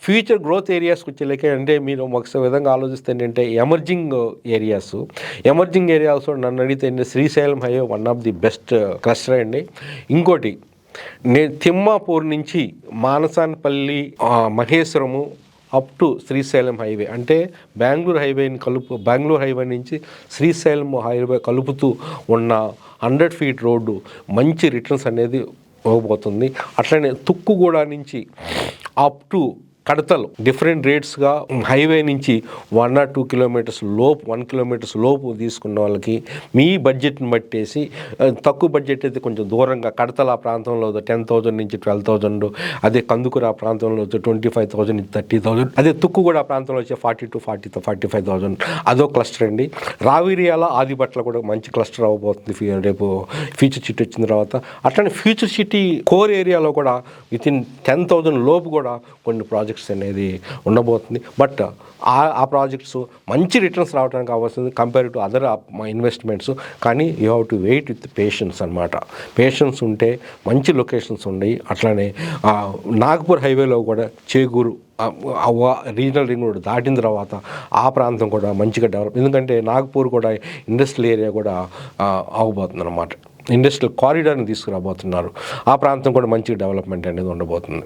Future growth ఏరియాస్కి వచ్చేలేక అంటే మీరు ఒక విధంగా ఆలోచిస్తే ఏంటంటే ఎమర్జింగ్ ఏరియాస్ నన్ను అడిగితే Srisailam highway one of the best cluster అండి. ఇంకోటి తిమ్మాపూర్ నుంచి Manasanapalli, Maheshwaram up to Srisailam highway అంటే బెంగళూరు హైవే నుంచి శ్రీశైలం హైవే కలుపుతూ ఉన్న 100 feet రోడ్డు మంచి రిటర్న్స్ అనేది ఇవ్వబోతుంది. అట్లనే తుక్కుగూడ నుంచి అప్ టు కడతలు డిఫరెంట్ రేట్స్గా హైవే నుంచి 1 or 2 kilometers లోపు 1 kilometers లోపు తీసుకున్న వాళ్ళకి మీ బడ్జెట్ని బట్టేసి, తక్కువ బడ్జెట్ అయితే కొంచెం దూరంగా కడతల ప్రాంతంలో 10,000 నుంచి 12,000, అదే కందుకూరు ప్రాంతంలో 25,000 నుంచి 30,000, అదే తుక్కుగూడ ప్రాంతంలో వచ్చే 40 to 45,000 అదో క్లస్టర్ అండి. రావిరియాల ఆదిబట్ల కూడా మంచి క్లస్టర్ అవ్వబోతుంది రేపు ఫ్యూచర్ సిటీ వచ్చిన తర్వాత. అట్లనే ఫ్యూచర్ సిటీ కోర్ ఏరియాలో కూడా వితిన్ 10,000 లోపు కూడా కొన్ని ప్రాజెక్ట్స్ అనేది ఉండబోతుంది. బట్ ఆ ప్రాజెక్ట్స్ మంచి రిటర్న్స్ రావడానికి అవసరం కంపేర్ టు అదర్ ఇన్వెస్ట్మెంట్స్. కానీ you have to wait with patience అనమాట. పేషెన్స్ ఉంటే మంచి లొకేషన్స్ ఉన్నాయి. అట్లానే నాగపూర్ హైవేలో కూడా చేగూరు రీజనల్ రింగ్ రోడ్ దాటిన తర్వాత ఆ ప్రాంతం కూడా మంచిగా డెవలప్, ఎందుకంటే నాగపూర్ కూడా ఇండస్ట్రియల్ ఏరియా కూడా అవ్వబోతుంది అనమాట. ఇండస్ట్రియల్ కారిడార్ని తీసుకురాబోతున్నారు. ఆ ప్రాంతం కూడా మంచి డెవలప్మెంట్ అనేది ఉండబోతుంది.